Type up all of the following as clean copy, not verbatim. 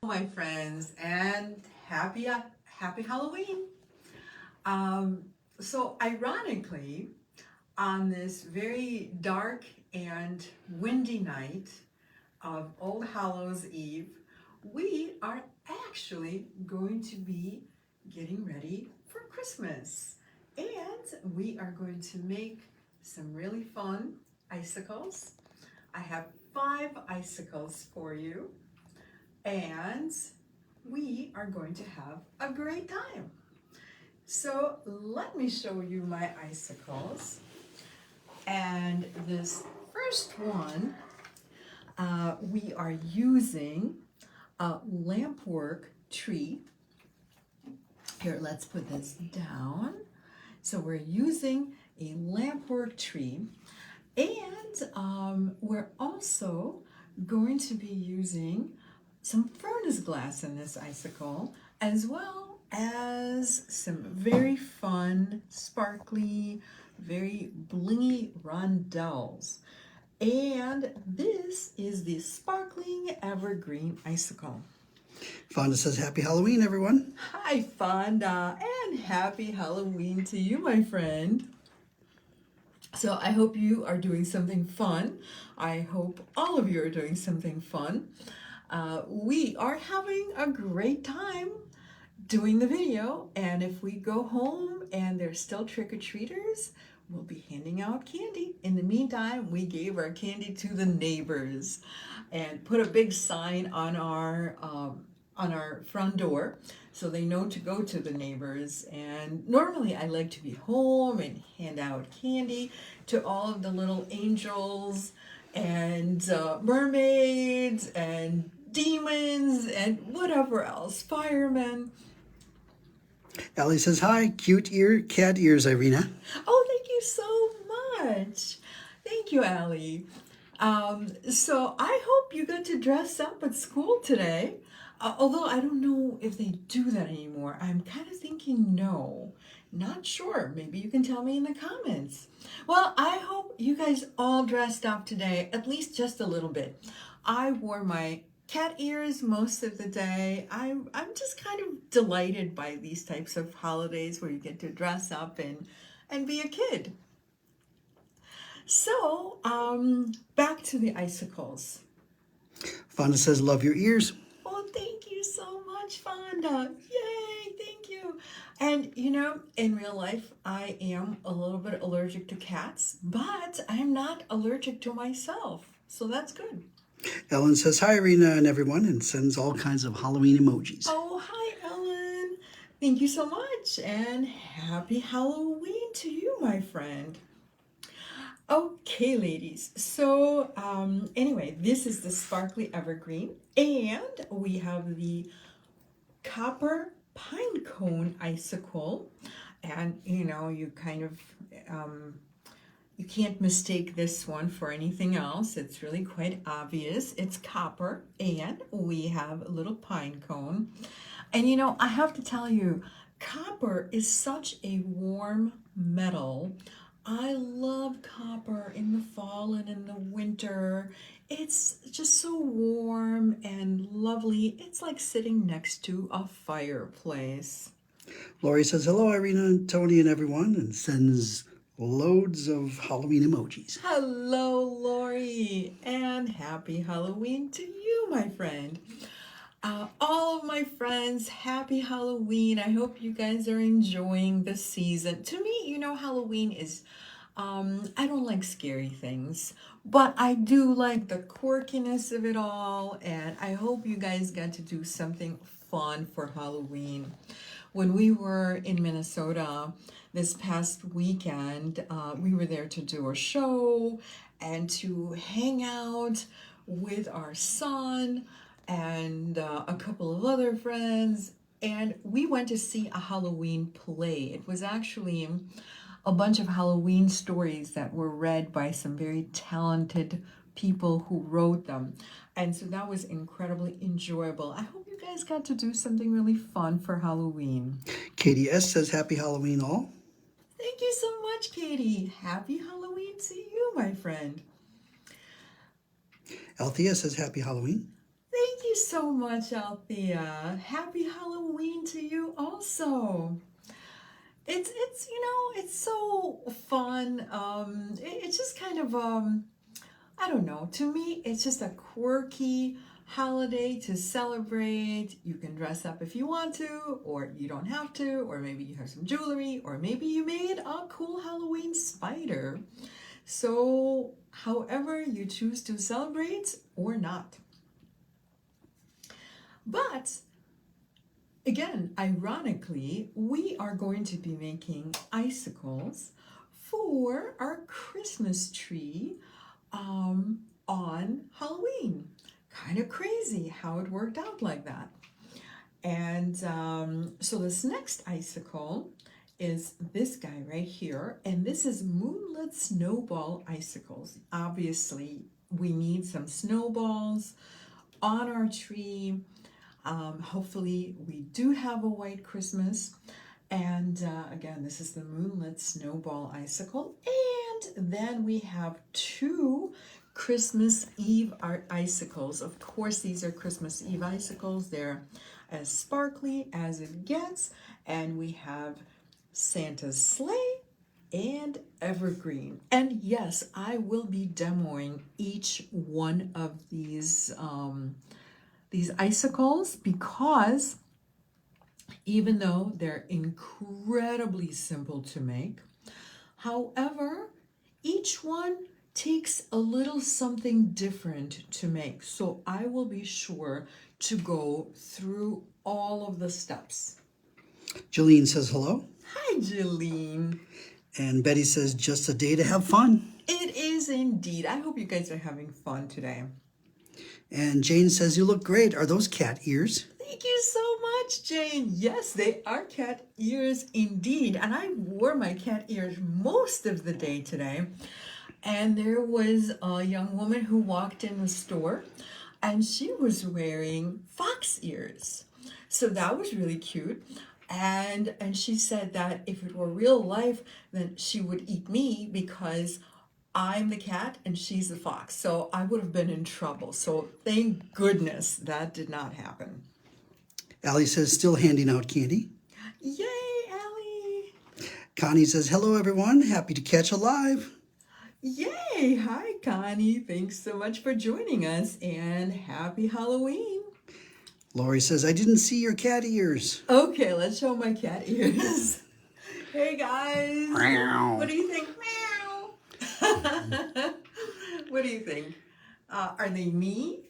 my friends, and happy Halloween. So ironically, on this very dark and windy night of All Hallows Eve, we are actually going to be getting ready for Christmas. And we are going to make some really fun icicles. I have 5 icicles for you, and we are going to have a great time. So let me show you my icicles. And this first one, we are using a lampwork tree. Here, let's put this down. So we're using a lampwork tree, and we're also going to be using some furnace glass in this icicle, as well as some very fun, sparkly, very blingy rondelles. And this is the sparkling evergreen icicle. Fonda says happy Halloween, everyone. Hi, Fonda, and happy Halloween to you, my friend. So I hope you are doing something fun. I hope all of you are doing something fun. We are having a great time doing the video, and if we go home and there's still trick-or-treaters, we'll be handing out candy. In the meantime, we gave our candy to the neighbors and put a big sign on our front door so they know to go to the neighbors. And normally I like to be home and hand out candy to all of the little angels and mermaids and demons and whatever else, firemen. Allie says hi, cat ears, Irina. Oh, thank you so much. Thank you, Allie. So I hope you got to dress up at school today. Although I don't know if they do that anymore. I'm kind of thinking no. Not sure. Maybe you can tell me in the comments. Well, I hope you guys all dressed up today, at least just a little bit. I wore my cat ears most of the day. I'm just kind of delighted by these types of holidays where you get to dress up and be a kid. So, back to the icicles. Fonda says love your ears. Oh, thank you so much, Fonda. Yay, thank you. And you know, in real life, I am a little bit allergic to cats, but I'm not allergic to myself. So that's good. Ellen says hi, Irina and everyone, and sends all kinds of Halloween emojis. Oh, hi, Ellen. Thank you so much, and happy Halloween to you, my friend. Okay, ladies, so anyway, this is the sparkly evergreen, and we have the copper pinecone icicle, and you know, you kind of you can't mistake this one for anything else. It's really quite obvious. It's copper, and we have a little pine cone. And you know, I have to tell you, copper is such a warm metal. I love copper in the fall and in the winter. It's just so warm and lovely. It's like sitting next to a fireplace. Lori says hello, Irina and Tony and everyone, and sends loads of Halloween emojis. Hello, Lori, and happy Halloween to you, my friend. All of my friends, happy Halloween. I hope you guys are enjoying the season. To me, you know, Halloween is, I don't like scary things, but I do like the quirkiness of it all, and I hope you guys got to do something fun for Halloween. When we were in Minnesota this past weekend, we were there to do a show and to hang out with our son and a couple of other friends, and we went to see a Halloween play. It was actually a bunch of Halloween stories that were read by some very talented people who wrote them, and so that was incredibly enjoyable. I hope you guys got to do something really fun for Halloween. Katie S says happy Halloween all. Thank you so much, Katie. Happy Halloween to you, my friend. Althea says happy Halloween. Thank you so much, Althea. Happy Halloween to you also. It's it's so fun. It's just kind of I don't know. To me, it's just a quirky holiday to celebrate. You can dress up if you want to, or you don't have to, or maybe you have some jewelry, or maybe you made a cool Halloween spider. So, however you choose to celebrate or not. But again, ironically, we are going to be making icicles for our Christmas tree on Halloween. Kind of crazy how it worked out like that. And so this next icicle is this guy right here, and this is Moonlit Snowball Icicles. Obviously, we need some snowballs on our tree. Hopefully, we do have a white Christmas. And again, this is the Moonlit Snowball Icicle. And then we have two Christmas Eve icicles. Of course, these are Christmas Eve icicles. They're as sparkly as it gets. And we have Santa's sleigh and Evergreen. And yes, I will be demoing each one of these icicles, because even though they're incredibly simple to make, however, each one takes a little something different to make. So I will be sure to go through all of the steps. Jolene says hello. Hi, Jolene. And Betty says, just a day to have fun. It is indeed. I hope you guys are having fun today. And Jane says, you look great. Are those cat ears? Thank you so much, Jane. Yes, they are cat ears indeed. And I wore my cat ears most of the day today. And there was a young woman who walked in the store, and she was wearing fox ears. So that was really cute. And she said that if it were real life, then she would eat me because I'm the cat and she's the fox. So I would have been in trouble. So thank goodness that did not happen. Allie says, still handing out candy. Yay, Allie. Connie says, hello, everyone. Happy to catch a live. Yay. Hi, Connie. Thanks so much for joining us, and happy Halloween. Lori says, I didn't see your cat ears. Okay, let's show my cat ears. Hey, guys. Meow. What do you think? Meow. What do you think? Are they me?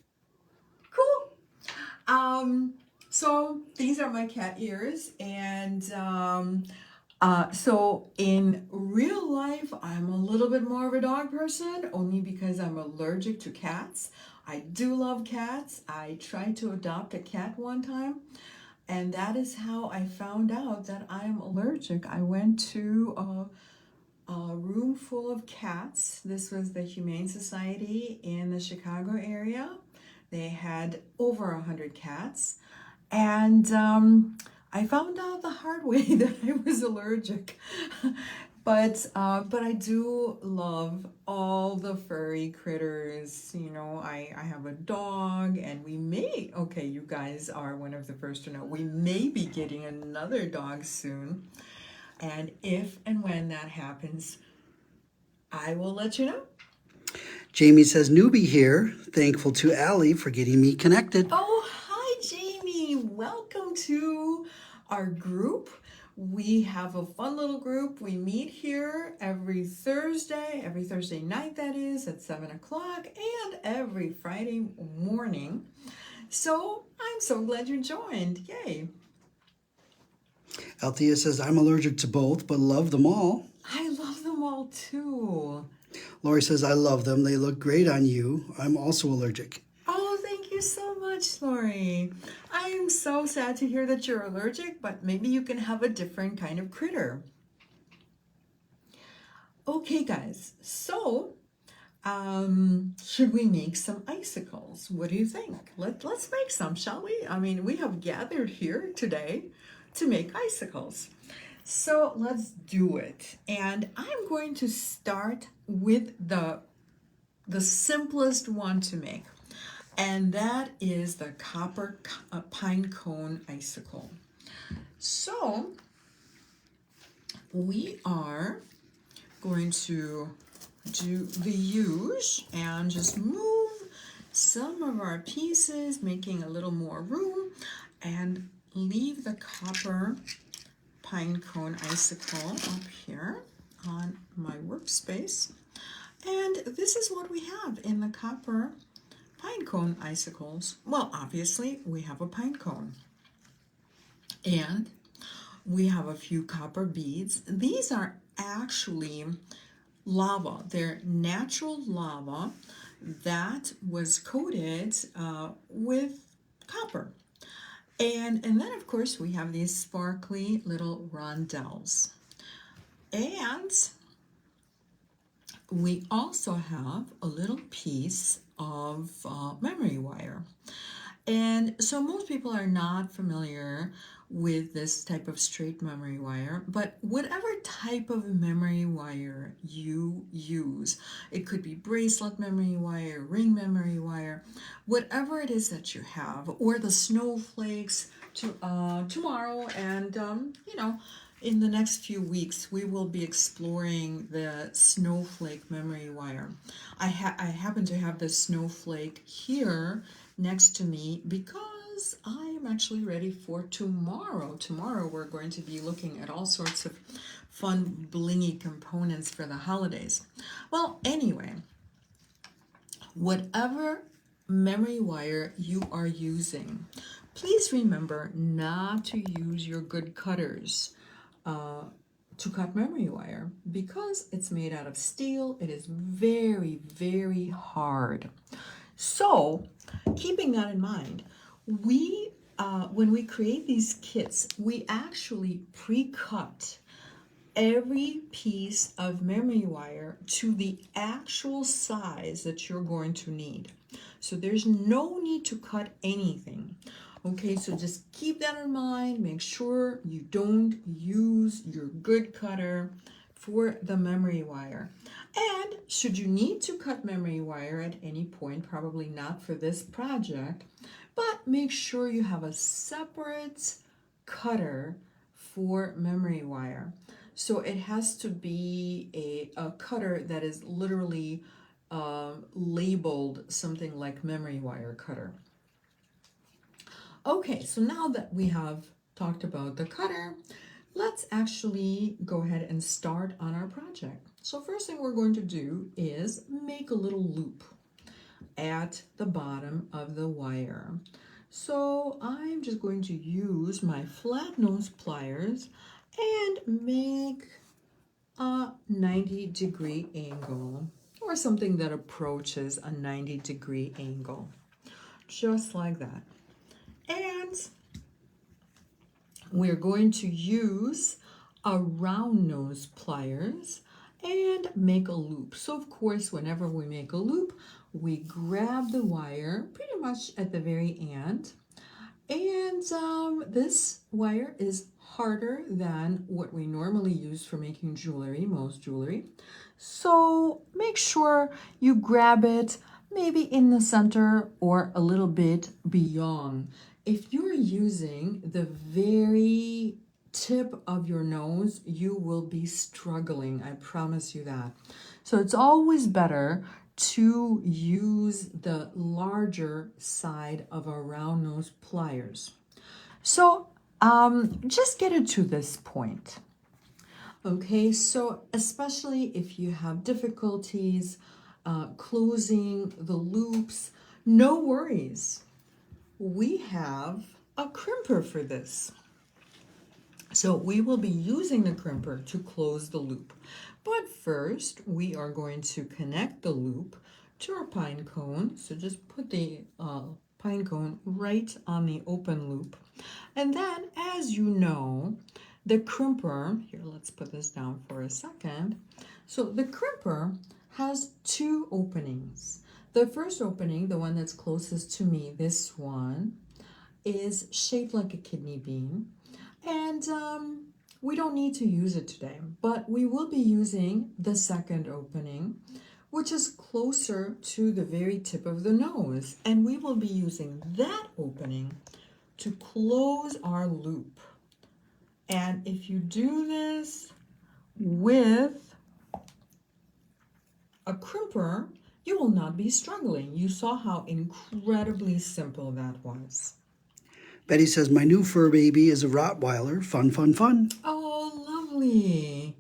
Cool. So these are my cat ears, and so in real life, I'm a little bit more of a dog person, only because I'm allergic to cats. I do love cats. I tried to adopt a cat one time, and that is how I found out that I'm allergic. I went to a room full of cats. This was the Humane Society in the Chicago area. They had over 100 cats. And I found out the hard way that I was allergic. But I do love all the furry critters. You know, I have a dog, and we may, okay, you guys are one of the first to know, we may be getting another dog soon. And if and when that happens, I will let you know. Jamie says, newbie here. Thankful to Allie for getting me connected. Oh, hi, Jamie. Welcome to our group. We have a fun little group. We meet here every Thursday night, that is, at 7 o'clock, and every Friday morning. So I'm so glad you joined. Yay. Althea says, I'm allergic to both, but love them all. I love them all too. Lori says, I love them. They look great on you. I'm also allergic. Oh, thank you so much, Lori. I am so sad to hear that you're allergic, but maybe you can have a different kind of critter. Okay, guys, so should we make some icicles? What do you think? Let's make some, shall we? I mean, we have gathered here today to make icicles. So let's do it. And I'm going to start with the simplest one to make. and that is the copper Pinecone Icicle. So we are going to do the use and just move some of our pieces, making a little more room, and leave the copper Pinecone Icicle up here on my workspace. And this is what we have in the copper Pinecone Icicles. Well, obviously we have a pine cone, and we have a few copper beads. These are actually lava. They're natural lava that was coated with copper. And then, of course, we have these sparkly little rondelles. And we also have a little piece of memory wire. And so most people are not familiar with this type of straight memory wire, but whatever type of memory wire you use, it could be bracelet memory wire, ring memory wire, whatever it is that you have, or the snowflakes tomorrow, and in the next few weeks, we will be exploring the snowflake memory wire. I happen to have the snowflake here next to me because I am actually ready for tomorrow. Tomorrow we're going to be looking at all sorts of fun blingy components for the holidays. Well, anyway, whatever memory wire you are using, please remember not to use your good cutters to cut memory wire because it's made out of steel. It is very, very hard. So, keeping that in mind, we when we create these kits, we actually pre-cut every piece of memory wire to the actual size that you're going to need. So there's no need to cut anything. Okay, so just keep that in mind. Make sure you don't use your good cutter for the memory wire. And should you need to cut memory wire at any point, probably not for this project, but make sure you have a separate cutter for memory wire. So it has to be a cutter that is literally labeled something like memory wire cutter. Okay, so now that we have talked about the cutter, let's actually go ahead and start on our project. So first thing we're going to do is make a little loop at the bottom of the wire. So I'm just going to use my flat nose pliers and make a 90-degree angle, or something that approaches a 90-degree angle, just like that. And we're going to use a round nose pliers and make a loop. So of course, whenever we make a loop, we grab the wire pretty much at the very end. And this wire is harder than what we normally use for making jewelry, most jewelry. So make sure you grab it maybe in the center or a little bit beyond. If you're using the very tip of your nose, you will be struggling. I promise you that. So it's always better to use the larger side of a round nose pliers. So just get it to this point. Okay, so especially if you have difficulties closing the loops, no worries. We have a crimper for this. So we will be using the crimper to close the loop. But first, we are going to connect the loop to our pine cone. So just put the pine cone right on the open loop. And then, as you know, the crimper, here, let's put this down for a second. So the crimper has two openings. The first opening, the one that's closest to me, this one, is shaped like a kidney bean. And we don't need to use it today, but we will be using the second opening, which is closer to the very tip of the nose. And we will be using that opening to close our loop. And if you do this with a crimper, you will not be struggling. You saw how incredibly simple that was. Betty says, my new fur baby is a Rottweiler. Fun, fun, fun. Oh, lovely.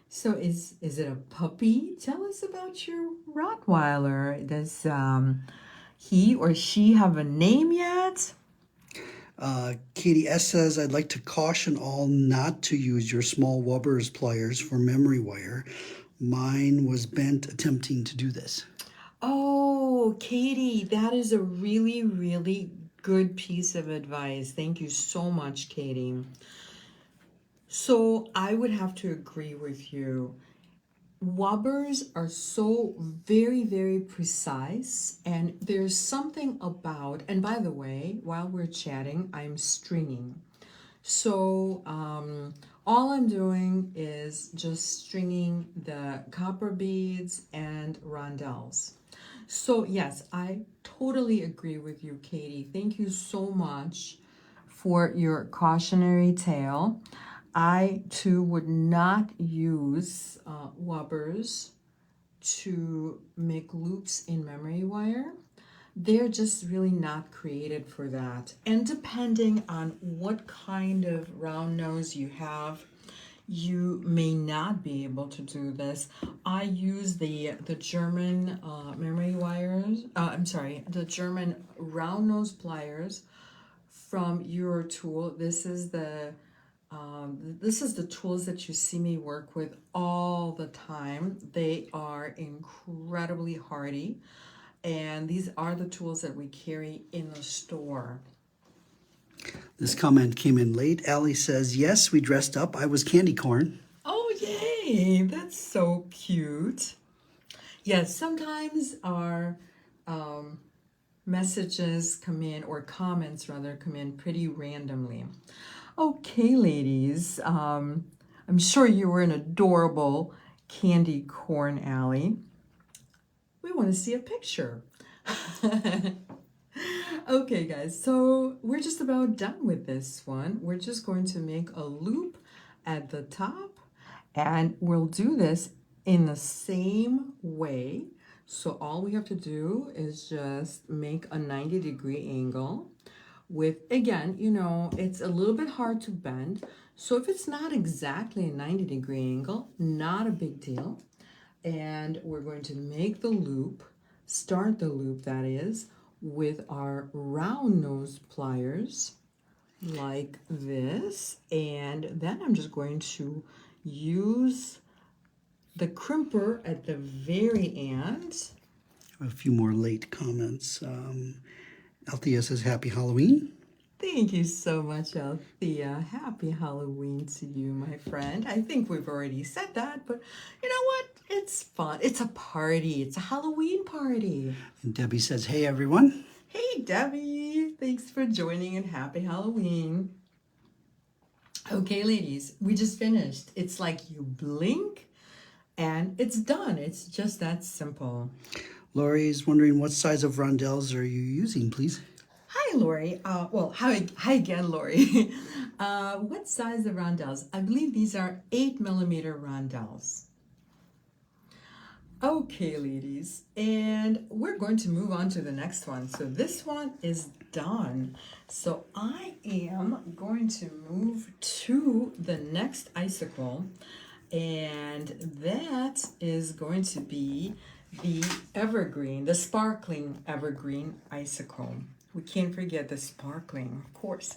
So is it a puppy? Tell us about your Rottweiler. Does he or she have a name yet? Katie S. says, I'd like to caution all not to use your small Wubbers pliers for memory wire. Mine was bent attempting to do this. Oh, Katie, that is a really, really good piece of advice. Thank you so much, Katie. So I would have to agree with you. Wubbers are so very, very precise, and there's something about, and by the way, while we're chatting, I'm stringing. So all I'm doing is just stringing the copper beads and rondelles. So yes, I totally agree with you, Katie. Thank you so much for your cautionary tale. I too would not use Wubbers to make loops in memory wire. They're just really not created for that. And depending on what kind of round nose you have, you may not be able to do this. I use the German memory wires, the German round nose pliers from Eurotool. This is the tools that you see me work with all the time. They are incredibly hardy, and these are the tools that we carry in the store. This comment came in late. Allie says, yes, we dressed up. I was candy corn. Oh, yay! That's so cute. Yes, sometimes our messages come in, or comments rather, come in pretty randomly. Okay, ladies, I'm sure you were an adorable candy corn alley. We want to see a picture. Okay, guys, so we're just about done with this one. We're just going to make a loop at the top, and we'll do this in the same way. So all we have to do is just make a 90-degree angle with, again, you know, it's a little bit hard to bend. So if it's not exactly a 90-degree angle, not a big deal. And we're going to make the loop, start the loop that is, with our round nose pliers like this. And then I'm just going to use the crimper at the very end. A few more late comments. Althea says, happy Halloween. Thank you so much, Althea. Happy Halloween to you, my friend. I think we've already said that, but you know what? It's fun. It's a party. It's a Halloween party. And Debbie says, hey, everyone. Hey, Debbie. Thanks for joining and happy Halloween. Okay, ladies, we just finished. It's like you blink and it's done. It's just that simple. Lori's wondering, what size of rondelles are you using, please? Hi, Lori. Hi again, Lori. What size of rondelles? I believe these are 8mm rondelles. Okay, ladies, and we're going to move on to the next one. So this one is done. So I am going to move to the next icicle, and that is going to be the evergreen, the sparkling evergreen icicle. We can't forget the sparkling, of course.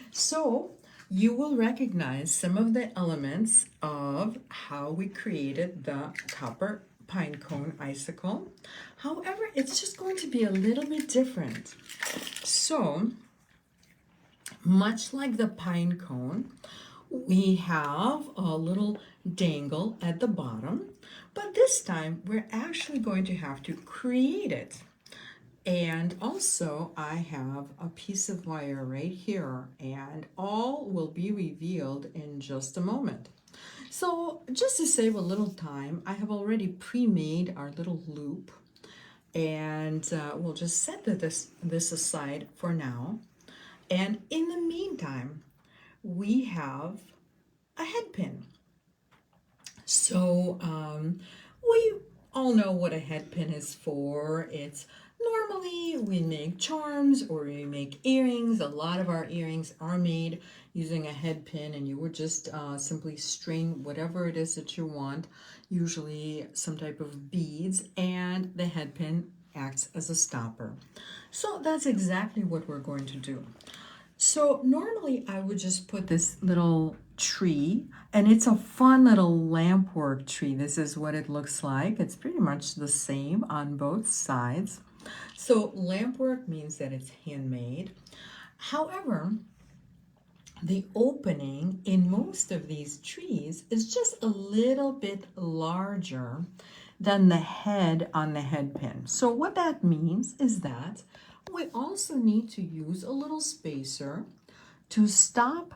So you will recognize some of the elements of how we created the copper Pinecone Icicle. However, it's just going to be a little bit different. So, much like the pine cone, we have a little dangle at the bottom, but this time we're actually going to have to create it. And also I have a piece of wire right here, and all will be revealed in just a moment. So just to save a little time, I have already pre-made our little loop, and we'll just set this aside for now. And in the meantime, we have a head pin. So we all know what a head pin is for. It's normally we make charms or we make earrings. A lot of our earrings are made using a head pin, and you would just simply string whatever it is that you want, usually some type of beads, and the head pin acts as a stopper. So that's exactly what we're going to do. So normally I would just put this little tree, and it's a fun little lampwork tree. This is what it looks like. It's pretty much the same on both sides. So lampwork means that it's handmade. However, the opening in most of these trees is just a little bit larger than the head on the head pin. So what that means is that we also need to use a little spacer to stop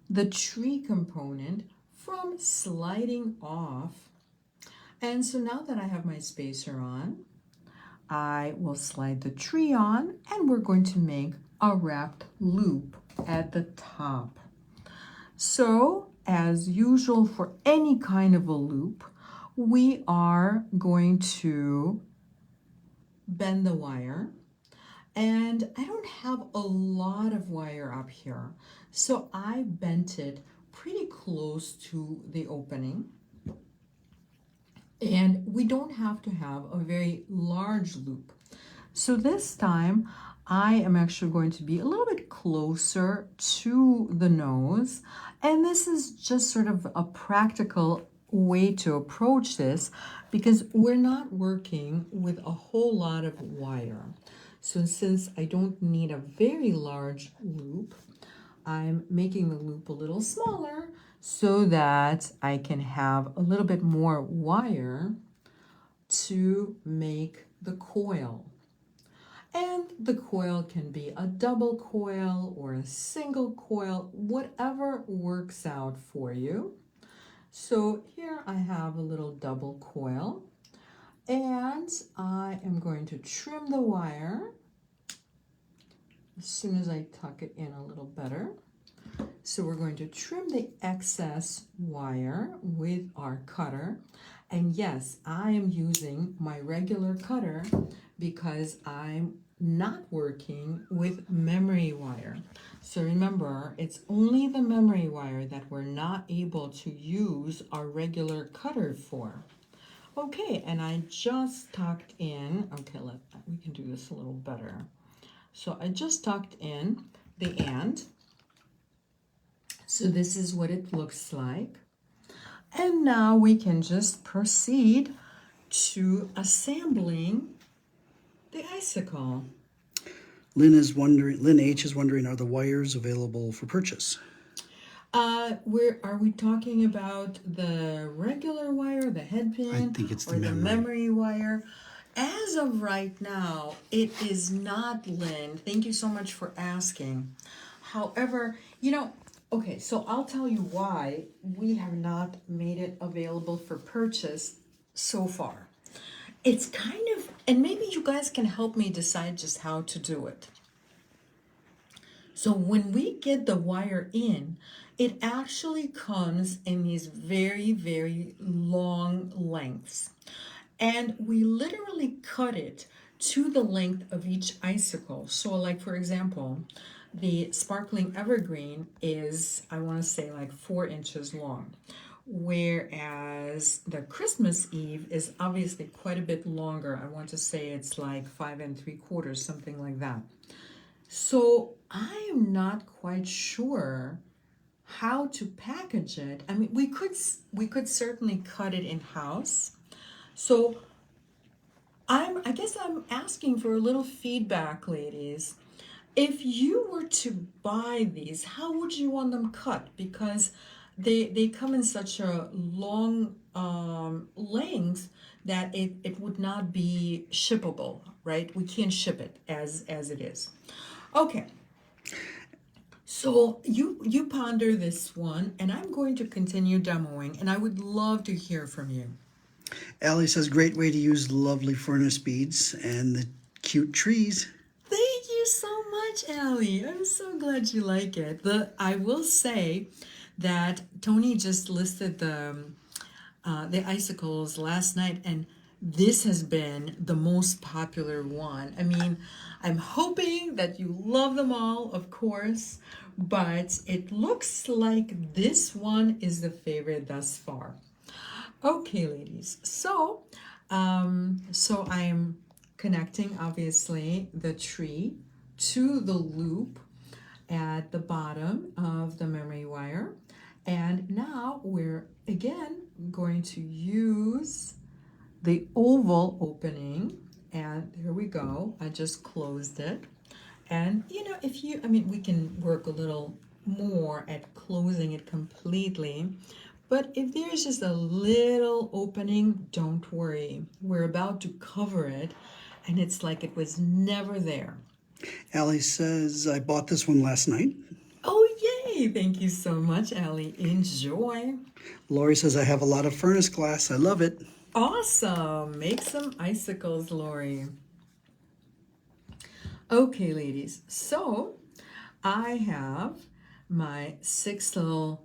the tree component from sliding off. And so now that I have my spacer on, I will slide the tree on, and we're going to make a wrapped loop at the top. So as usual for any kind of a loop, we are going to bend the wire. And I don't have a lot of wire up here, so I bent it pretty close to the opening. And we don't have to have a very large loop. So this time I am actually going to be a little bit closer to the nose. And this is just sort of a practical way to approach this because we're not working with a whole lot of wire. So since I don't need a very large loop, I'm making the loop a little smaller so that I can have a little bit more wire to make the coil. And the coil can be a double coil or a single coil, whatever works out for you. So here I have a little double coil, and I am going to trim the wire as soon as I tuck it in a little better. So we're going to trim the excess wire with our cutter. And yes, I am using my regular cutter because I'm not working with memory wire. So remember, it's only the memory wire that we're not able to use our regular cutter for. Okay, and I just tucked in, okay, we can do this a little better. So I just tucked in the end. So this is what it looks like. And now we can just proceed to assembling the icicle. Lynn H is wondering, are the wires available for purchase? Are we talking about the regular wire, the head pin, I think it's or the memory wire? As of right now, it is not, Lynn. Thank you so much for asking. However, okay, so I'll tell you why we have not made it available for purchase so far. It's kind of, and maybe you guys can help me decide just how to do it. So when we get the wire in, it actually comes in these very, very long lengths. And we literally cut it to the length of each icicle. So like, for example, the sparkling evergreen is, I want to say, like 4 inches long, whereas the Christmas Eve is obviously quite a bit longer. I want to say it's like 5 3/4, something like that. So I am not quite sure how to package it. I mean, we could certainly cut it in house. So I guess I'm asking for a little feedback, ladies. If you were to buy these, how would you want them cut? Because they come in such a long length that it would not be shippable, right? We can't ship it as it is. Okay. So you ponder this one, and I'm going to continue demoing, and I would love to hear from you. Allie says, great way to use lovely furnace beads and the cute trees. Thank you so much, Allie. I'm so glad you like it. I will say that Tony just listed the icicles last night, and this has been the most popular one. I mean, I'm hoping that you love them all, of course, but it looks like this one is the favorite thus far. Okay, ladies. So I am connecting obviously the tree to the loop at the bottom of the memory wire. And now we're again going to use the oval opening. And here we go. I just closed it. And I mean, we can work a little more at closing it completely. But if there's just a little opening, don't worry. We're about to cover it, and it's like it was never there. Allie says, I bought this one last night. Oh, yay! Thank you so much, Allie. Enjoy. Lori says, I have a lot of furnace glass. I love it. Awesome. Make some icicles, Lori. Okay, ladies. So I have my 6 little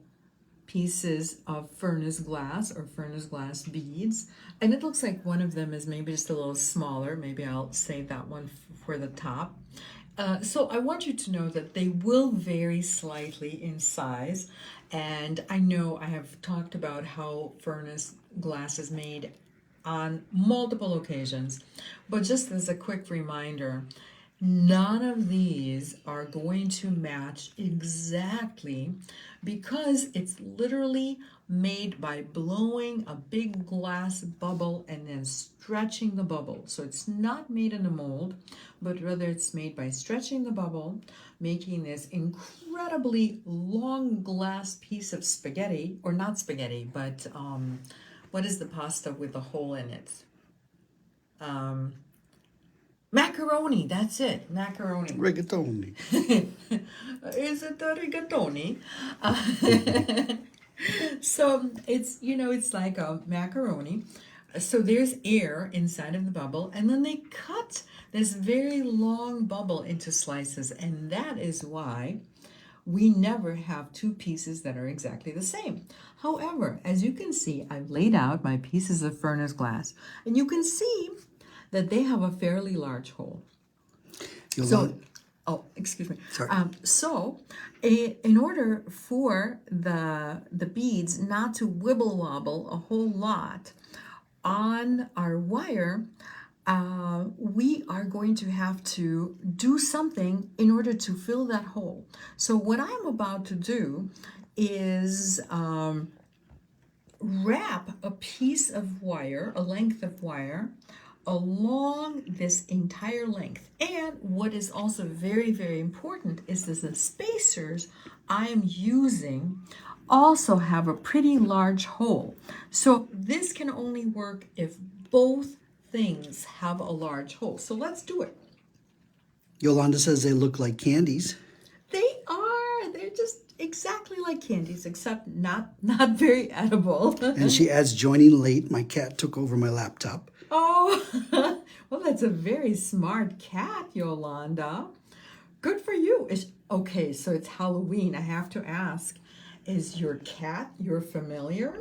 pieces of furnace glass or furnace glass beads, and it looks like one of them is maybe just a little smaller. Maybe I'll save that one for the top. So I want you to know that they will vary slightly in size, and I know I have talked about how furnace glass is made on multiple occasions, but just as a quick reminder, none of these are going to match exactly because it's literally made by blowing a big glass bubble and then stretching the bubble. So it's not made in a mold, but rather it's made by stretching the bubble, making this incredibly long glass piece of spaghetti, or not spaghetti, but what is the pasta with a hole in it? Macaroni, that's it, macaroni. Rigatoni. Is it the rigatoni? So it's like a macaroni. So there's air inside of the bubble, and then they cut this very long bubble into slices, and that is why we never have two pieces that are exactly the same. However, as you can see, I've laid out my pieces of furnace glass, and you can see that they have a fairly large hole. Oh, excuse me. Sorry. In order for the beads not to wibble wobble a whole lot on our wire, we are going to have to do something in order to fill that hole. So what I'm about to do is wrap a piece of wire, a length of wire, along this entire length. And what is also very, very important is that the spacers I'm using also have a pretty large hole. So this can only work if both things have a large hole. So let's do it. Yolanda says they look like candies. They are. They're just exactly like candies, except not very edible. And she adds, joining late. My cat took over my laptop. Oh, well, that's a very smart cat, Yolanda. Good for you. Okay, so it's Halloween. I have to ask, is your cat your familiar?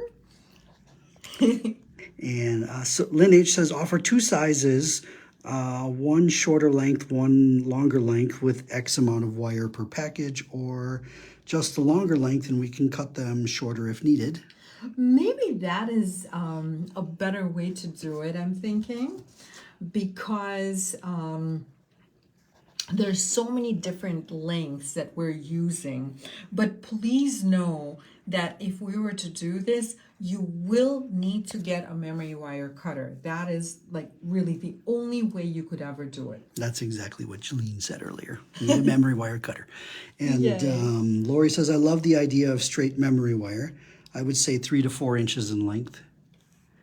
And so Lynn H says, offer two sizes, one shorter length, one longer length with X amount of wire per package, or just the longer length and we can cut them shorter if needed. Maybe that is a better way to do it, I'm thinking, because there's so many different lengths that we're using. But please know that if we were to do this, you will need to get a memory wire cutter. That is like really the only way you could ever do it. That's exactly what Jeline said earlier. You need a memory wire cutter. And Lori says, I love the idea of straight memory wire. I would say 3 to 4 inches in length.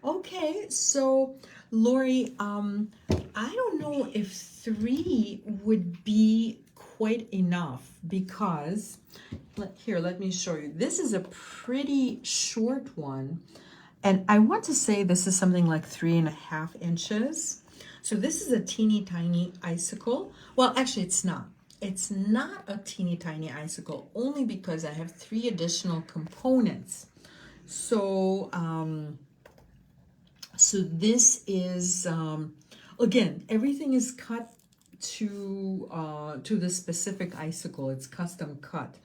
Okay, so Lori, I don't know if 3 would be quite enough because, let me show you. This is a pretty short one. And I want to say this is something like 3.5 inches. So this is a teeny tiny icicle. Well, actually it's not. It's not a teeny tiny icicle only because I have 3 additional components. So, so this is, again, everything is cut to the specific icicle. It's custom cut.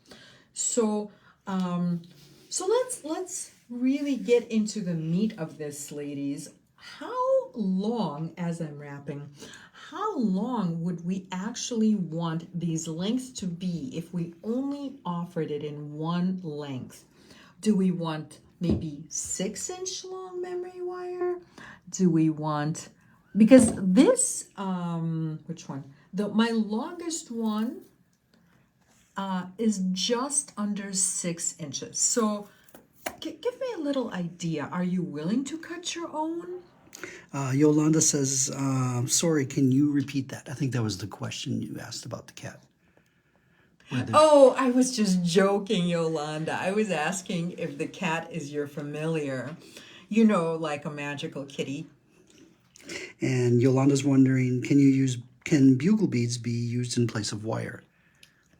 So, so let's really get into the meat of this, ladies. How long, as I'm wrapping, how long would we actually want these lengths to be if we only offered it in one length? Do we want maybe 6-inch long memory wire? Do we want, because this, which one? My longest one is just under 6 inches. So give me a little idea. Are you willing to cut your own? Yolanda says, sorry, can you repeat that? I think that was the question you asked about the cat. Oh, I was just joking, Yolanda. I was asking if the cat is your familiar, you know, like a magical kitty. And Yolanda's wondering, can bugle beads be used in place of wire?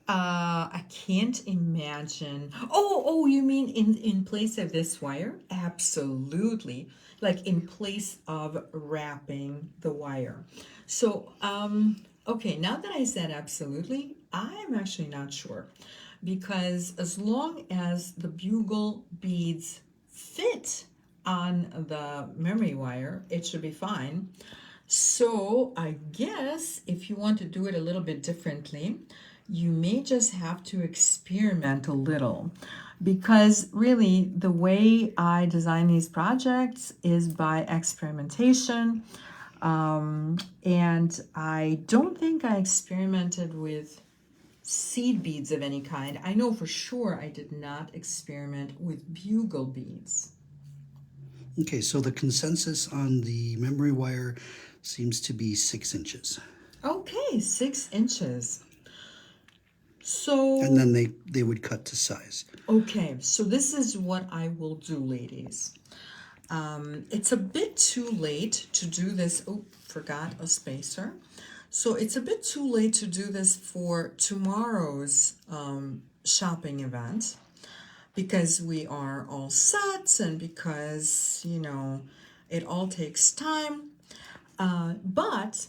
I can't imagine. Oh, you mean in place of this wire? Absolutely. Like in place of wrapping the wire. So, okay, now that I said absolutely, I'm actually not sure. Because as long as the bugle beads fit on the memory wire, it should be fine. So I guess if you want to do it a little bit differently, you may just have to experiment a little, because really the way I design these projects is by experimentation. And I don't think I experimented with seed beads of any kind. I know for sure I did not experiment with bugle beads. Okay, so the consensus on the memory wire seems to be 6 inches. Okay, 6 inches. So, and then they would cut to size. Okay, so this is what I will do, ladies. It's a bit too late to do this. Oh, forgot a spacer. So it's a bit too late to do this for tomorrow's shopping event, because we are all set and because, you know, it all takes time. But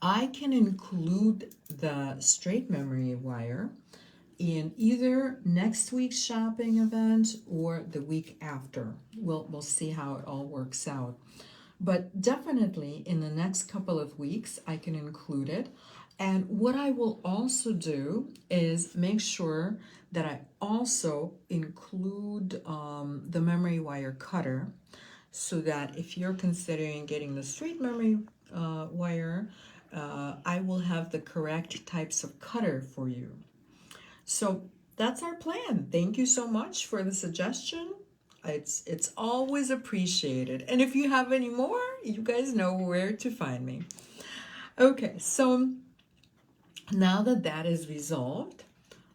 I can include the straight memory wire in either next week's shopping event or the week after. We'll see how it all works out. But definitely in the next couple of weeks, I can include it. And what I will also do is make sure that I also include the memory wire cutter, so that if you're considering getting the straight memory wire, I will have the correct types of cutter for you. So that's our plan. Thank you so much for the suggestion. It's always appreciated. And if you have any more, you guys know where to find me. Okay, so now that that is resolved,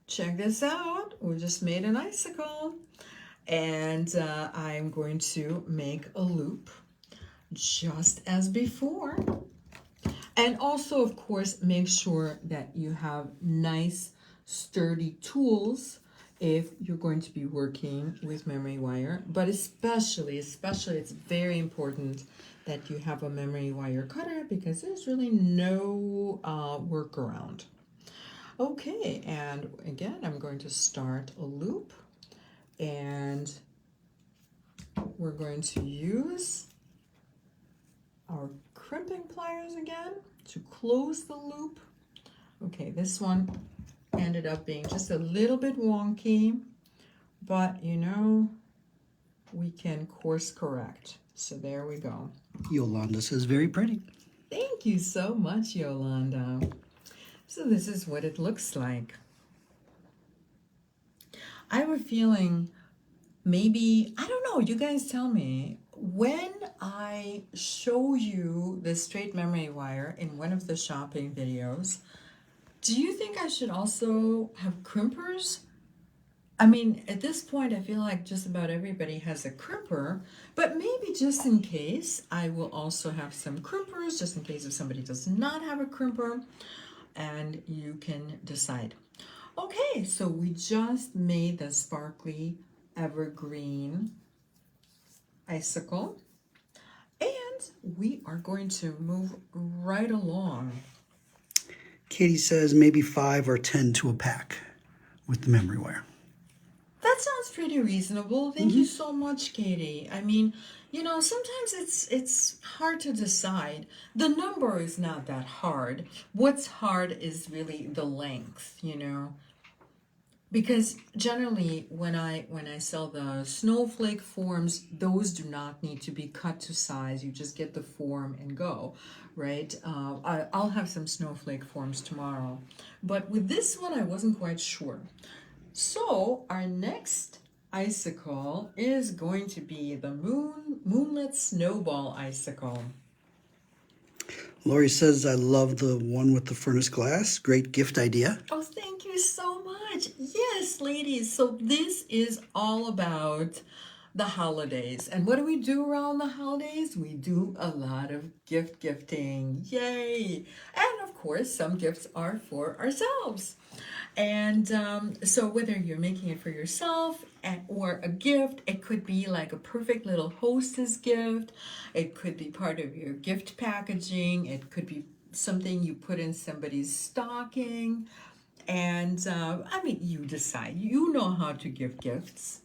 check this out. We just made an icicle, and I'm going to make a loop just as before. And also, of course, make sure that you have nice sturdy tools if you're going to be working with memory wire, but especially it's very important that you have a memory wire cutter, because there's really no workaround. Okay, and again, I'm going to start a loop, and we're going to use our crimping pliers again to close the loop. Okay, this one ended up being just a little bit wonky, but you know, we can course correct. So there we go. Yolanda says very pretty. Thank you so much, Yolanda. So this is what it looks like. I have a feeling maybe, I don't know, you guys tell me, when I show you the straight memory wire in one of the shopping videos, Do you think I should also have crimpers? I mean, at this point, I feel like just about everybody has a crimper, but maybe just in case, I will also have some crimpers, just in case if somebody does not have a crimper, and you can decide. Okay, so we just made the sparkly evergreen icicle, and we are going to move right along. Katie says maybe 5 or 10 to a pack with the memory wire. That sounds pretty reasonable. Thank you so much, Katie. I mean, sometimes it's hard to decide. The number is not that hard. What's hard is really the length. Because generally when I sell the snowflake forms, those do not need to be cut to size. You just get the form and go, right? I'll have some snowflake forms tomorrow. But with this one, I wasn't quite sure. So our next icicle is going to be the Moonlit Snowball Icicle. Lori says, I love the one with the furnace glass. Great gift idea. Oh, thank you so much. Yes, ladies. So this is all about the holidays. And what do we do around the holidays? We do a lot of gifting. Yay! And of course, some gifts are for ourselves. And so whether you're making it for yourself or a gift, it could be like a perfect little hostess gift. It could be part of your gift packaging. It could be something you put in somebody's stocking. And I mean, you decide. You know how to give gifts.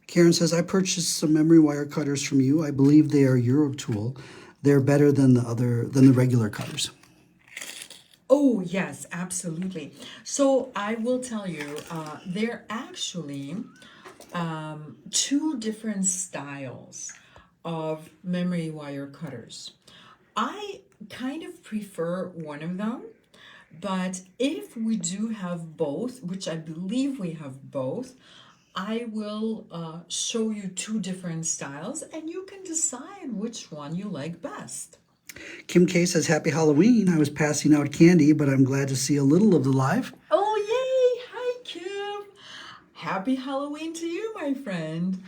Karen says, I purchased some memory wire cutters from you. I believe they are Eurotool. They're better than the regular cutters. Oh, yes, absolutely. So I will tell you, they're actually two different styles of memory wire cutters. I kind of prefer one of them, but if we do have both, which I believe we have both, I will show you two different styles and you can decide which one you like best. Kim K says, Happy Halloween. I was passing out candy, but I'm glad to see a little of the live. Oh, yay! Hi, Kim. Happy Halloween to you, my friend.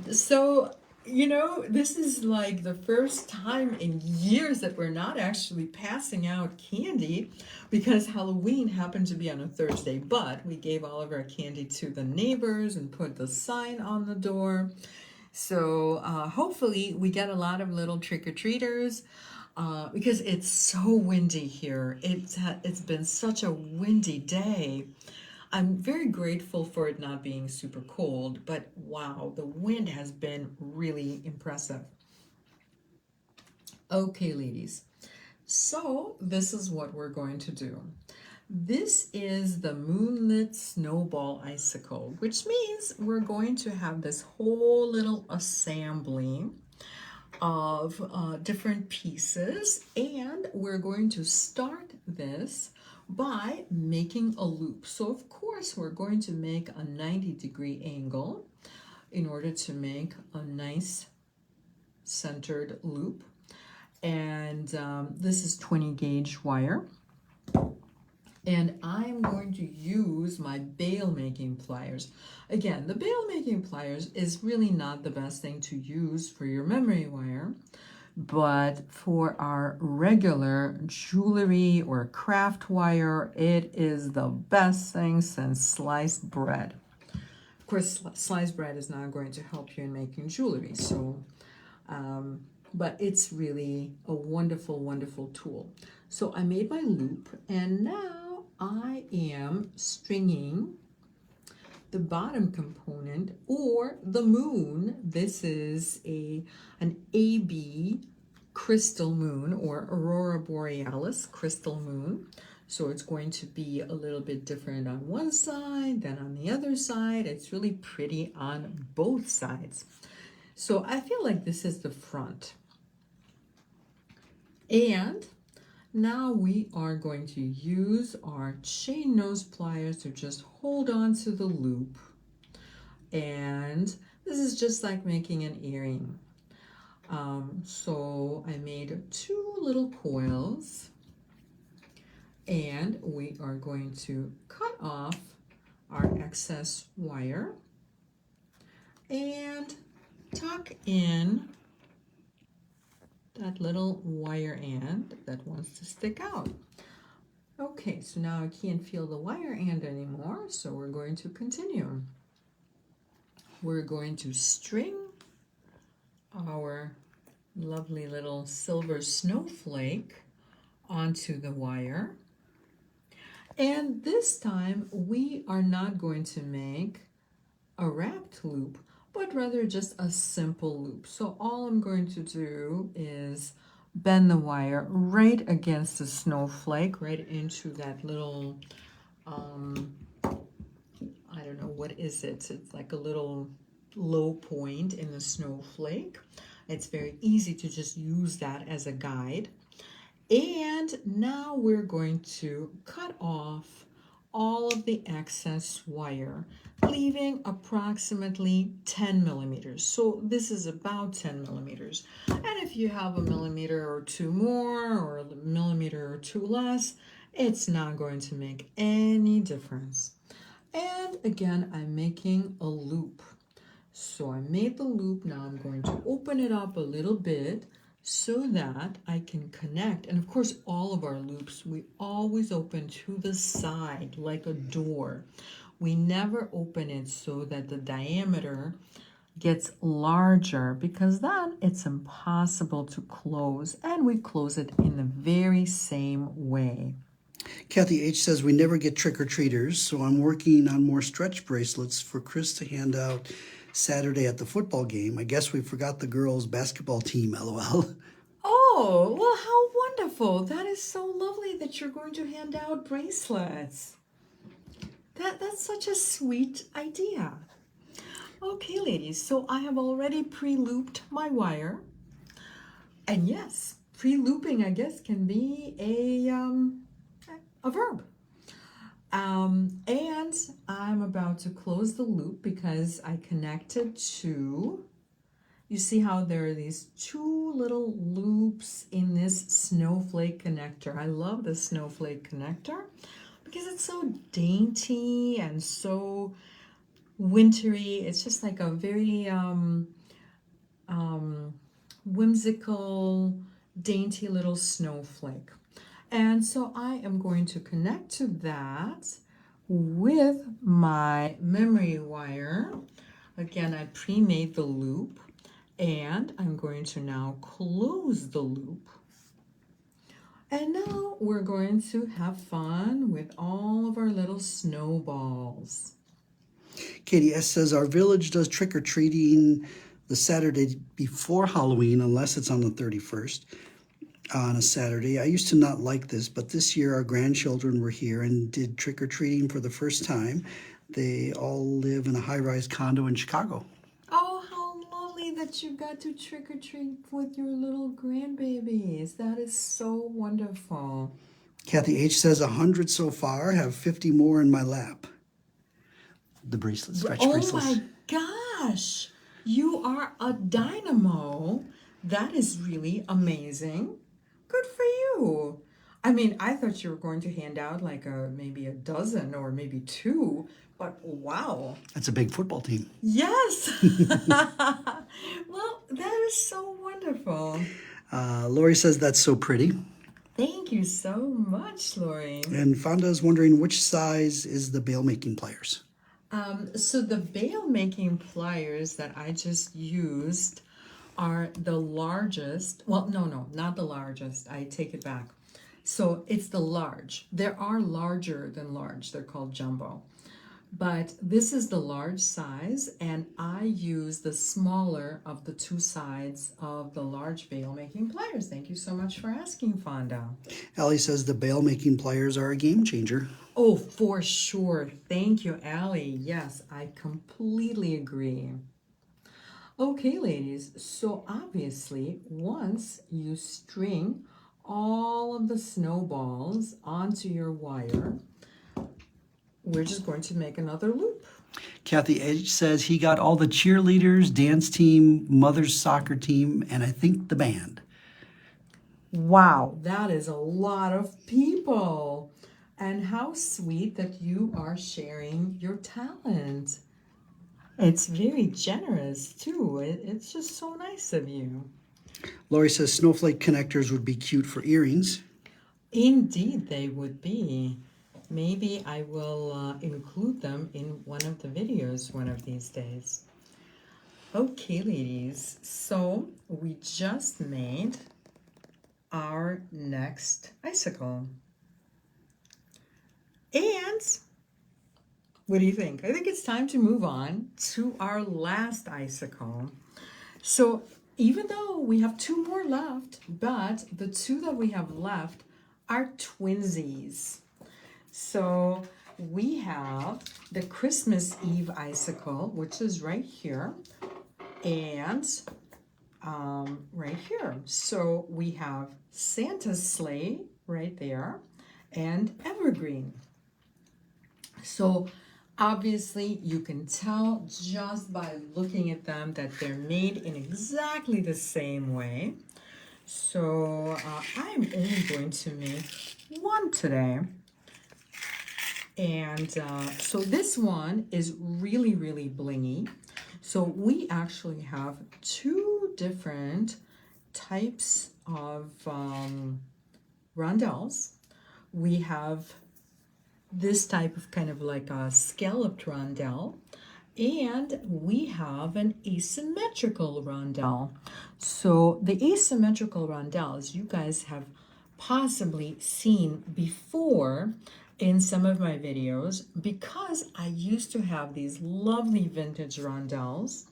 This is like the first time in years that we're not actually passing out candy because Halloween happened to be on a Thursday, but we gave all of our candy to the neighbors and put the sign on the door. So hopefully we get a lot of little trick-or-treaters because it's so windy here. It's been such a windy day. I'm very grateful for it not being super cold, but wow, the wind has been really impressive. Okay, ladies. So this is what we're going to do. This is the Moonlit Snowball Icicle, which means we're going to have this whole little assembly of different pieces, and we're going to start this by making a loop. So of course we're going to make a 90-degree angle in order to make a nice centered loop. And this is 20 gauge wire. And I'm going to use my bail making pliers. Again, the bail making pliers is really not the best thing to use for your memory wire, but for our regular jewelry or craft wire, it is the best thing since sliced bread. Of course, sliced bread is not going to help you in making jewelry, so but it's really a wonderful, wonderful tool. So I made my loop, and now I am stringing the bottom component or the moon. This is an AB crystal moon or Aurora Borealis crystal moon. So it's going to be a little bit different on one side than on the other side. It's really pretty on both sides. So I feel like this is the front. And now we are going to use our chain nose pliers to just hold on to the loop. And this is just like making an earring. So I made two little coils And we are going to cut off our excess wire and tuck in that little wire end that wants to stick out. Okay, so now I can't feel the wire end anymore, so we're going to continue. We're going to string our lovely little silver snowflake onto the wire. And this time we are not going to make a wrapped loop, but rather just a simple loop. So all I'm going to do is bend the wire right against the snowflake, right into that little, I don't know, what is it? It's like a little low point in the snowflake. It's very easy to just use that as a guide. And now we're going to cut off all of the excess wire, leaving approximately 10 millimeters. So this is about 10 millimeters. And if you have a millimeter or two more or a millimeter or two less, it's not going to make any difference. And again, I'm making a loop. So I made the loop. Now I'm going to open it up a little bit so that I can connect. And of course, all of our loops, we always open to the side like a door. We never open it so that the diameter gets larger, because then it's impossible to close, and we close it in the very same way. Kathy H. says we never get trick-or-treaters, so I'm working on more stretch bracelets for Chris to hand out Saturday at the football game. I guess we forgot the girls' basketball team, LOL. Oh, well, how wonderful. That is so lovely that you're going to hand out bracelets. That's such a sweet idea. Okay, ladies, so I have already pre-looped my wire. And yes, pre-looping, I guess, can be a verb. And I'm about to close the loop because I connected to, you see how there are these two little loops in this snowflake connector. I love the snowflake connector because it's so dainty and so wintry. It's just like a very whimsical, dainty little snowflake. And so I am going to connect to that with my memory wire. Again, I pre-made the loop, and I'm going to now close the loop. And now we're going to have fun with all of our little snowballs. Katie S. says our village does trick-or-treating the Saturday before Halloween, unless it's on the 31st. On a Saturday. I used to not like this, but this year our grandchildren were here and did trick-or-treating for the first time. They all live in a high-rise condo in Chicago. Oh, how lovely that you got to trick-or-treat with your little grandbabies. That is so wonderful. Kathy H. says 100 so far, have 50 more in my lap. The bracelets, stretch bracelets. Oh my gosh, you are a dynamo. That is really amazing. Good for you. I mean, I thought you were going to hand out like maybe a dozen or maybe two, but wow. That's a big football team. Yes. Well, that is so wonderful. Lori says that's so pretty. Thank you so much, Lori. And Fonda is wondering which size is the bail making pliers. So the bail making pliers that I just used are the largest. Well, no, not the largest. I take it back. So it's the large. There are larger than large. They're called jumbo. But this is the large size, and I use the smaller of the two sides of the large bail making pliers. Thank you so much for asking, Fonda. Allie says the bail making pliers are a game changer. Oh, for sure. Thank you, Allie. Yes, I completely agree. Okay, ladies, so obviously once you string all of the snowballs onto your wire, we're just going to make another loop. Kathy Edge says he got all the cheerleaders, dance team, mother's soccer team, and I think the band. Wow, that is a lot of people. And how sweet that you are sharing your talent. It's very generous too. It's just so nice of you. Lori says snowflake connectors would be cute for earrings. Indeed, they would be. Maybe I will include them in one of the videos one of these days. Okay, ladies, so we just made our next icicle. And what do you think? I think it's time to move on to our last icicle. So even though we have two more left, but the two that we have left are twinsies. So we have the Christmas Eve icicle, which is right here, and right here. So we have Santa's sleigh right there and Evergreen. So obviously you can tell just by looking at them that they're made in exactly the same way. So I'm only going to make one today. And so this one is really, really blingy. So we actually have two different types of rondelles. We have this type of kind of like a scalloped rondelle, and we have an asymmetrical rondelle. So the asymmetrical rondelles you guys have possibly seen before in some of my videos, because I used to have these lovely vintage rondelles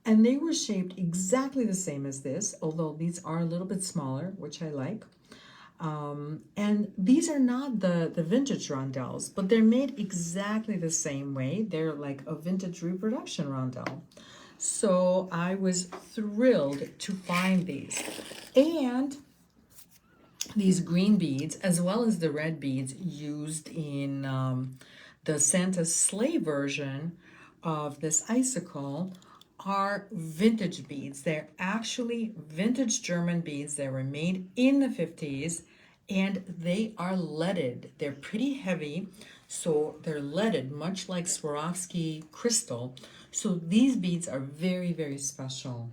and they were shaped exactly the same as this, although these are a little bit smaller, which I like. And these are not the vintage rondelles, but they're made exactly the same way. They're like a vintage reproduction rondelle. So I was thrilled to find these. And these green beads, as well as the red beads used in the Santa sleigh version of this icicle, are vintage beads. They're actually vintage German beads. They were made in the 50s and they are leaded. They're pretty heavy, so they're leaded, much like Swarovski crystal. So these beads are very, very special.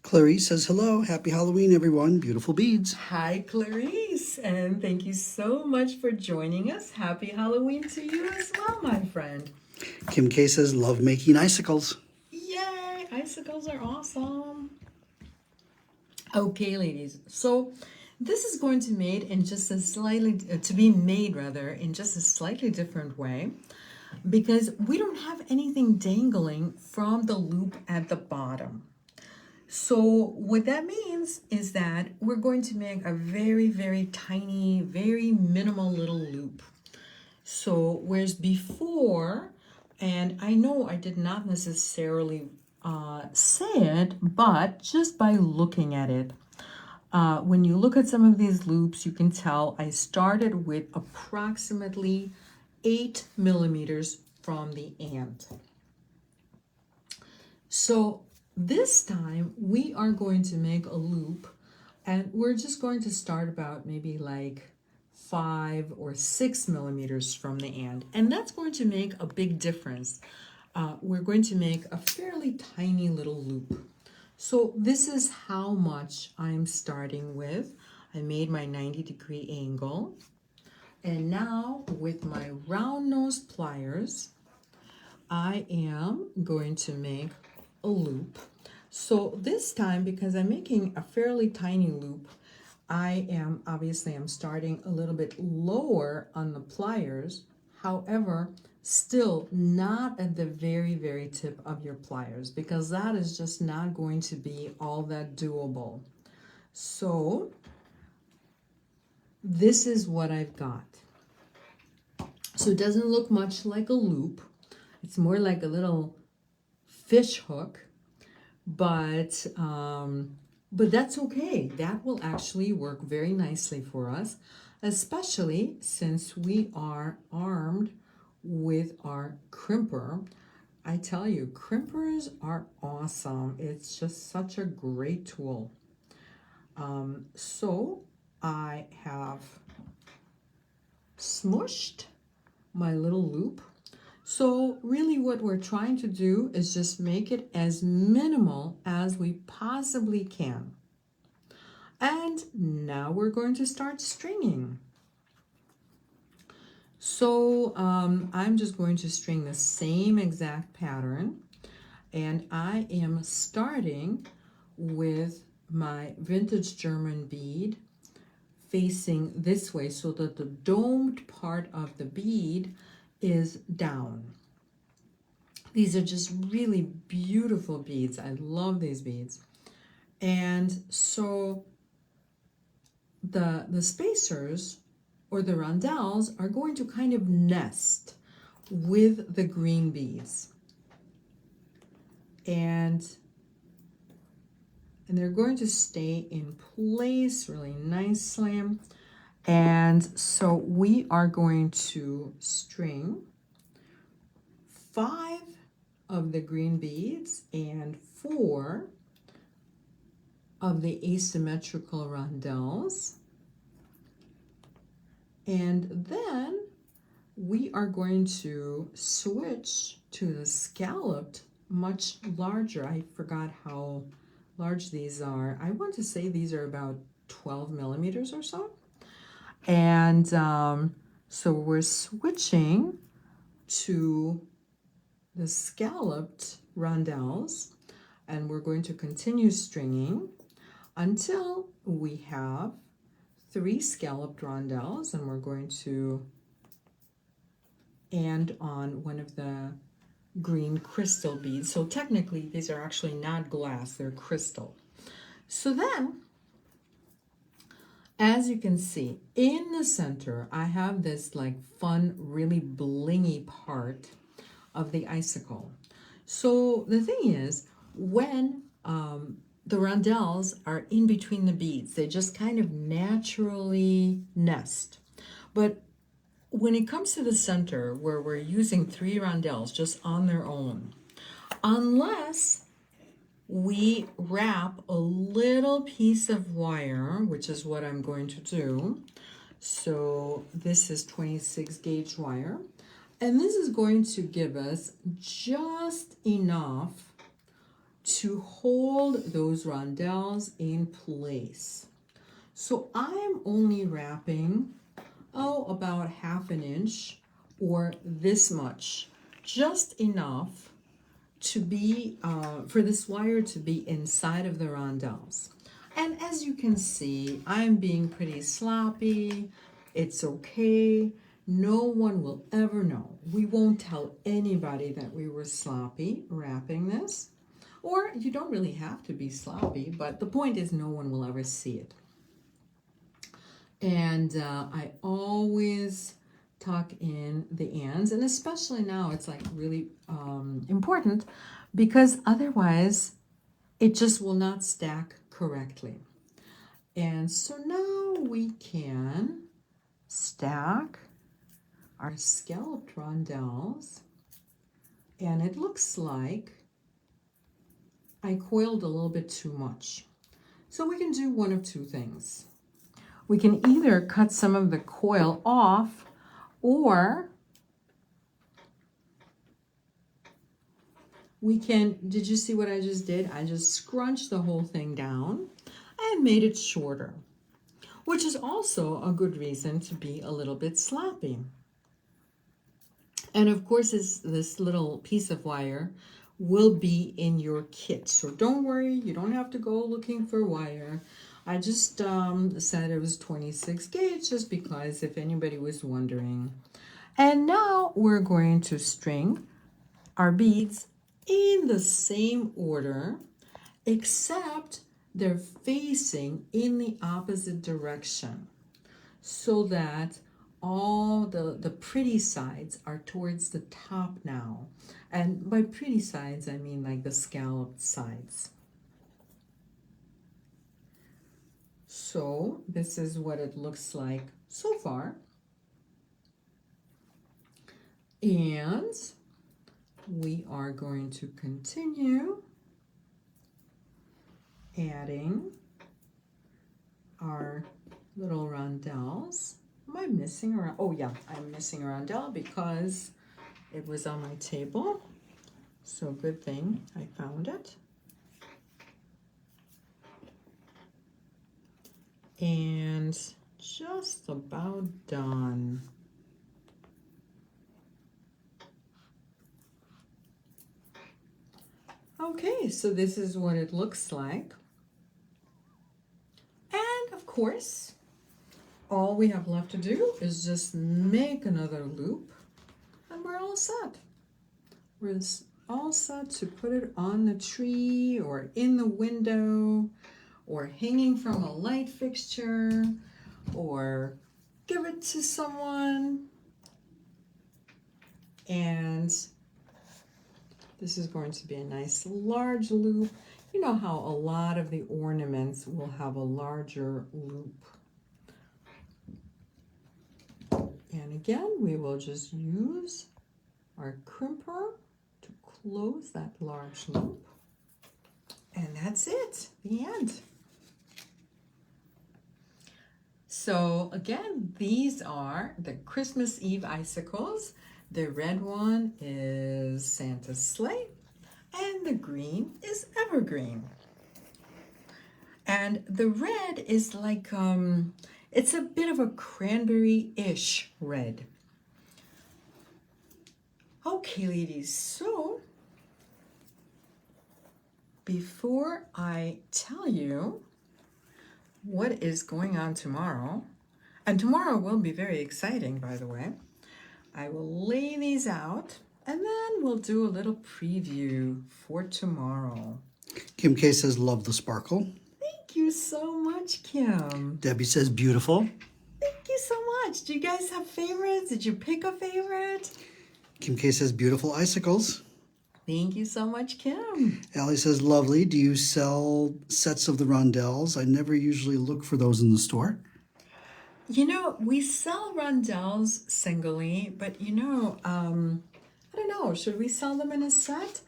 Clarice says, hello, happy Halloween, everyone. Beautiful beads. Hi, Clarice, and thank you so much for joining us. Happy Halloween to you as well, my friend. Kim K says, love making icicles. Yay! Icicles are awesome. Okay, ladies. So this is going to made in just a slightly to be made rather in just a slightly different way, because we don't have anything dangling from the loop at the bottom. So what that means is that we're going to make a very, very tiny, very minimal little loop. So whereas before, and I know I did not necessarily say it, but just by looking at it, when you look at some of these loops, you can tell I started with approximately 8 millimeters from the end. So this time we are going to make a loop, and we're just going to start about maybe like 5 or 6 millimeters from the end, and that's going to make a big difference. We're going to make a fairly tiny little loop. So this is how much I'm starting with. I made my 90-degree angle, and now with my round nose pliers, I am going to make a loop. So this time, because I'm making a fairly tiny loop, I'm starting a little bit lower on the pliers. However, still not at the very, very tip of your pliers, because that is just not going to be all that doable. So this is what I've got. So it doesn't look much like a loop. It's more like a little fish hook, but that's okay. That will actually work very nicely for us, especially since we are armed with our crimper. I tell you, crimpers are awesome. It's just such a great tool. So I have smushed my little loop. So really what we're trying to do is just make it as minimal as we possibly can. And now we're going to start stringing. So I'm just going to string the same exact pattern, and I am starting with my vintage German bead facing this way so that the domed part of the bead is down. These are just really beautiful beads. I love these beads. And so the spacers or the rondelles are going to kind of nest with the green beads. And they're going to stay in place really nicely. And so we are going to string 5 of the green beads and 4 of the asymmetrical rondelles. And then we are going to switch to the scalloped, much larger. I forgot how large these are. I want to say these are about 12 millimeters or so. And so we're switching to the scalloped rondelles, and we're going to continue stringing until we have 3 scalloped rondelles, and we're going to end on one of the green crystal beads. So technically these are actually not glass, they're crystal. So then, as you can see, in the center, I have this like fun, really blingy part of the icicle. So the thing is, when the rondelles are in between the beads, they just kind of naturally nest. But when it comes to the center, where we're using 3 rondelles just on their own, unless we wrap a little piece of wire, which is what I'm going to do. So this is 26 gauge wire, and this is going to give us just enough to hold those rondelles in place. So I'm only wrapping, about 1/2 inch or this much, just enough to be, for this wire to be inside of the rondelles. And as you can see, I'm being pretty sloppy. It's okay. No one will ever know. We won't tell anybody that we were sloppy wrapping this. Or you don't really have to be sloppy, but the point is no one will ever see it. And I always tuck in the ends, and especially now it's like really important, because otherwise it just will not stack correctly. And so now we can stack our scalloped rondelles, and it looks like I coiled a little bit too much. So we can do one of 2 things. We can either cut some of the coil off, or we can, did you see what I just did? I just scrunched the whole thing down and made it shorter, which is also a good reason to be a little bit sloppy. And of course, this little piece of wire will be in your kit. So don't worry, you don't have to go looking for wire. I just said it was 26 gauge just because if anybody was wondering. And now we're going to string our beads in the same order, except they're facing in the opposite direction, so that all the pretty sides are towards the top now. And by pretty sides, I mean like the scalloped sides. So this is what it looks like so far. And we are going to continue adding our little rondelles. Am I missing around? Oh yeah, I'm missing a rondelle because it was on my table. So good thing I found it. And just about done. Okay, so this is what it looks like. And of course, all we have left to do is just make another loop and we're all set. We're all set to put it on the tree or in the window or hanging from a light fixture or give it to someone. And this is going to be a nice large loop. You know how a lot of the ornaments will have a larger loop. And again, we will just use our crimper to close that large loop. And that's it, the end. So again, these are the Christmas Eve icicles. The red one is Santa's sleigh, and the green is Evergreen. And the red is like, it's a bit of a cranberry-ish red. Okay, ladies, so before I tell you what is going on tomorrow, and tomorrow will be very exciting, by the way, I will lay these out and then we'll do a little preview for tomorrow. Kim K says, love the sparkle. Thank you so much, Kim. Debbie says, beautiful. Thank you so much. Do you guys have favorites? Did you pick a favorite? Kim K says, beautiful icicles. Thank you so much, Kim. Allie says, lovely. Do you sell sets of the rondelles? I never usually look for those in the store. You know, we sell rondelles singly, but you know, I don't know, should we sell them in a set?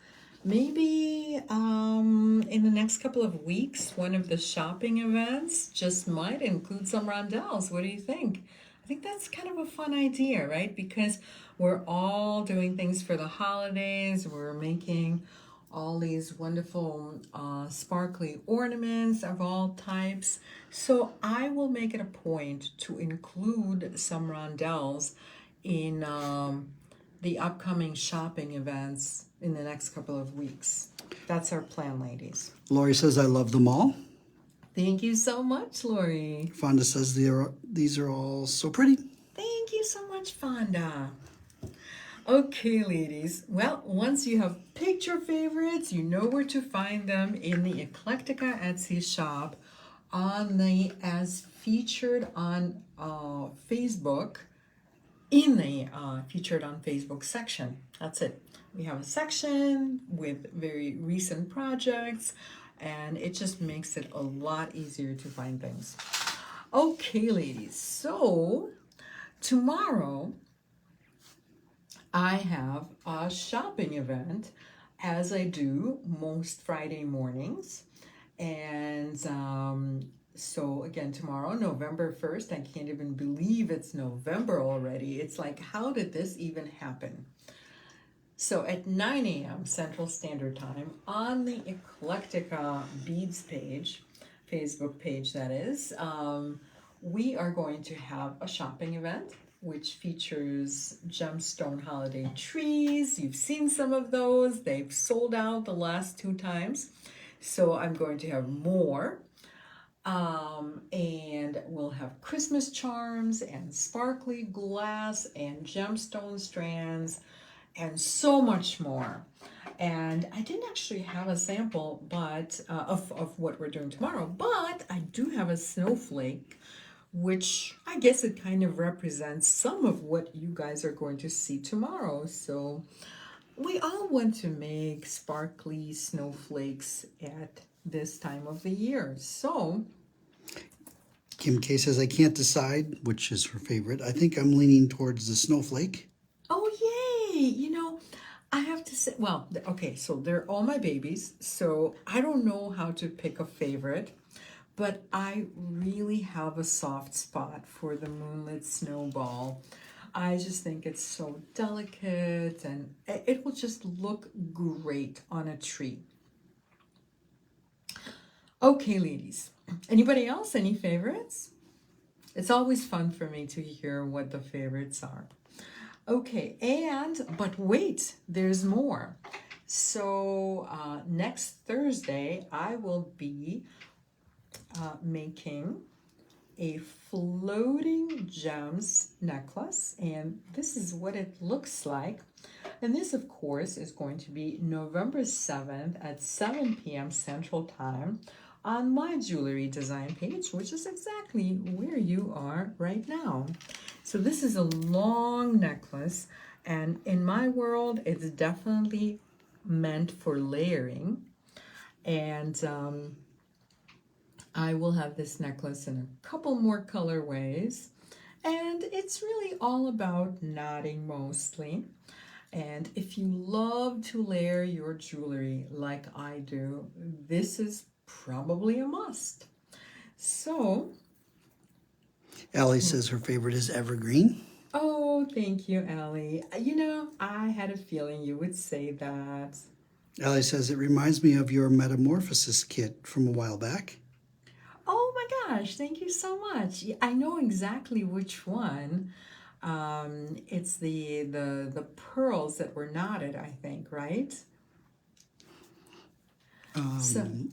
Maybe in the next couple of weeks, one of the shopping events just might include some rondelles. What do you think? I think that's kind of a fun idea, right? Because we're all doing things for the holidays. We're making all these wonderful sparkly ornaments of all types. So I will make it a point to include some rondelles in the upcoming shopping events in the next couple of weeks. That's our plan, ladies. Lori says, I love them all. Thank you so much, Lori. Fonda says, these are all so pretty. Thank you so much, Fonda. Okay, ladies. Well, once you have picked your favorites, you know where to find them in the Eclectica Etsy shop on the as featured on Facebook, in the featured on Facebook section. That's it. We have a section with very recent projects, and it just makes it a lot easier to find things. Okay, ladies. So tomorrow I have a shopping event, as I do most Friday mornings. And so again, tomorrow, November 1st, I can't even believe it's November already. It's like, how did this even happen? So at 9 a.m. Central Standard Time on the Eclectica Beads page, Facebook page that is, we are going to have a shopping event which features gemstone holiday trees. You've seen some of those. They've sold out the last 2 times. So I'm going to have more. And we'll have Christmas charms and sparkly glass and gemstone strands and so much more. And I didn't actually have a sample but of what we're doing tomorrow, but I do have a snowflake, which I guess it kind of represents some of what you guys are going to see tomorrow. So we all want to make sparkly snowflakes at this time of the year. So Kim K says, I can't decide which is her favorite. I think I'm leaning towards the snowflake. oh yay, you know, I have to say, well, okay, so they're all my babies, so I don't know how to pick a favorite, but I really have a soft spot for the Moonlit Snowball. I just think it's so delicate and it will just look great on a tree. Okay, ladies, anybody else? Any favorites? It's always fun for me to hear what the favorites are. Okay, but wait, there's more. So next Thursday, I will be making a floating gems necklace, and this is what it looks like. And this, of course, is going to be November 7th at 7 p.m. Central Time on my jewelry design page, which is exactly where you are right now. So this is a long necklace, and in my world, it's definitely meant for layering. And I will have this necklace in a couple more colorways, and it's really all about knotting mostly. And if you love to layer your jewelry like I do, this is probably a must. So, Allie says her favorite is Evergreen. oh, thank you, Allie. You know, I had a feeling you would say that. Allie says it reminds me of your Metamorphosis kit from a while back. Oh my gosh, thank you so much. I know exactly which one. It's the pearls that were knotted, I think, right?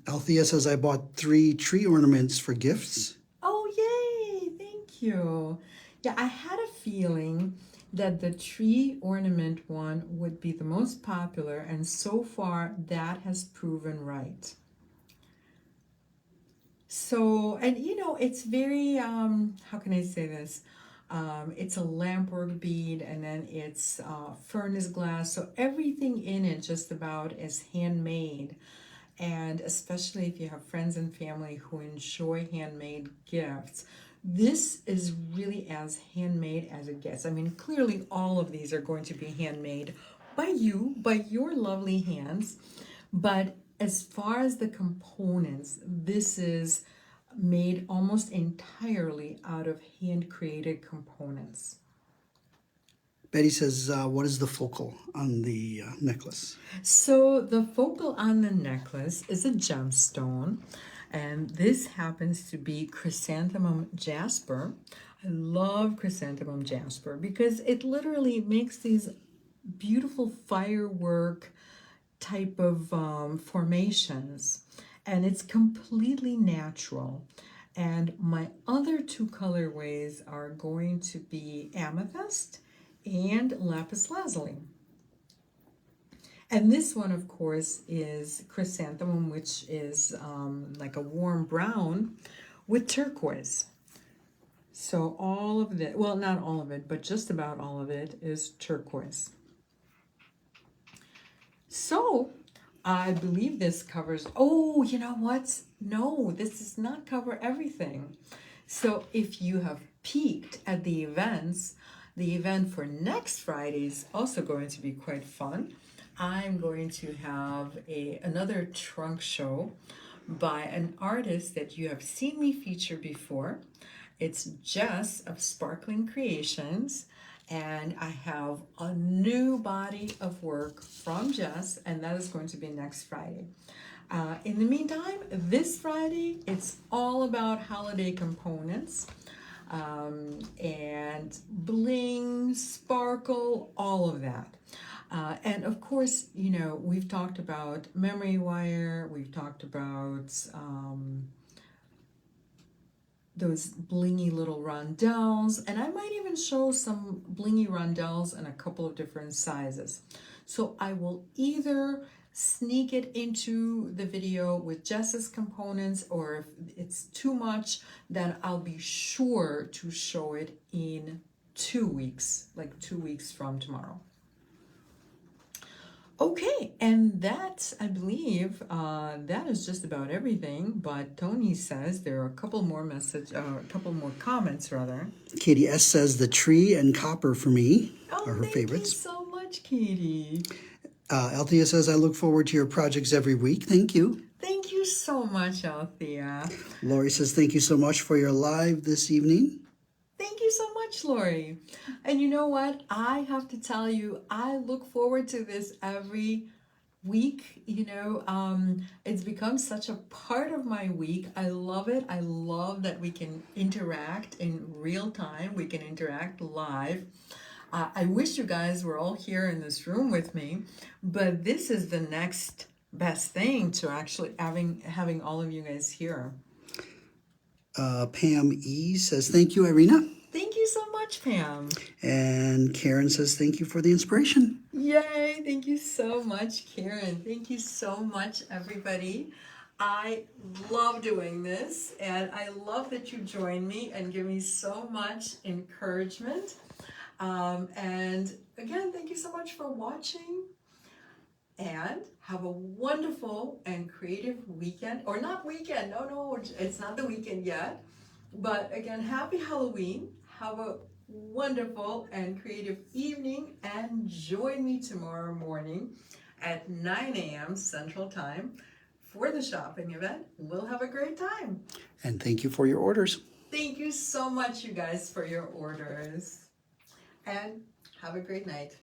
Althea says I bought 3 tree ornaments for gifts. Oh, yay! Thank you. Yeah, I had a feeling that the tree ornament one would be the most popular, and so far that has proven right. So, and you know, it's very, how can I say this? It's a lampwork bead, and then it's furnace glass. So everything in it just about is handmade. And especially if you have friends and family who enjoy handmade gifts, this is really as handmade as it gets. I mean, clearly all of these are going to be handmade by you, by your lovely hands. But as far as the components, this is made almost entirely out of hand-created components. Betty says, what is the focal on the necklace? So the focal on the necklace is a gemstone, and this happens to be chrysanthemum jasper. I love chrysanthemum jasper because it literally makes these beautiful firework type of formations, and it's completely natural. And my other 2 colorways are going to be amethyst and lapis lazuli. And this one, of course, is chrysanthemum, which is like a warm brown with turquoise. So all of it, well, not all of it, but just about all of it is turquoise. So I believe this covers, oh, you know what? No, this does not cover everything. So if you have peeked at the events, the event for next Friday is also going to be quite fun. I'm going to have another trunk show by an artist that you have seen me feature before. It's Jess of Sparkling Creations, and I have a new body of work from Jess, and that is going to be next Friday. In the meantime, this Friday, it's all about holiday components. And bling, sparkle, all of that. And of course, you know, we've talked about memory wire, we've talked about those blingy little rondelles, and I might even show some blingy rondelles in a couple of different sizes. So I will either sneak it into the video with Jess's components, or if it's too much, then I'll be sure to show it in 2 weeks, like 2 weeks from tomorrow. Okay, and that, I believe, that is just about everything. But Tony says there are a couple more comments rather. Katie S says the tree and copper for me are her favorites. Thank you so much, Katie. Althea says I look forward to your projects every week. Thank you. Thank you you so much, Althea. Lori says, thank you so much for your live this evening. Thank you so much, Lori. And you know what? I have to tell you, I look forward to this every week. It's become such a part of my week. I love it. I love that we can interact in real time. We can interact live. I wish you guys were all here in this room with me, but this is the next best thing to actually having all of you guys here. Pam E says, thank you, Irina. Thank you so much, Pam. And Karen says, thank you for the inspiration. Yay! Thank you so much, Karen. Thank you so much, everybody. I love doing this, and I love that you join me and give me so much encouragement. And again, thank you so much for watching. And have a wonderful and creative weekend. Or not weekend, no, it's not the weekend yet. But again, happy Halloween. Have a wonderful and creative evening. And join me tomorrow morning at 9 a.m. Central Time for the shopping event. We'll have a great time. And thank you for your orders. Thank you so much, you guys, for your orders. And have a great night.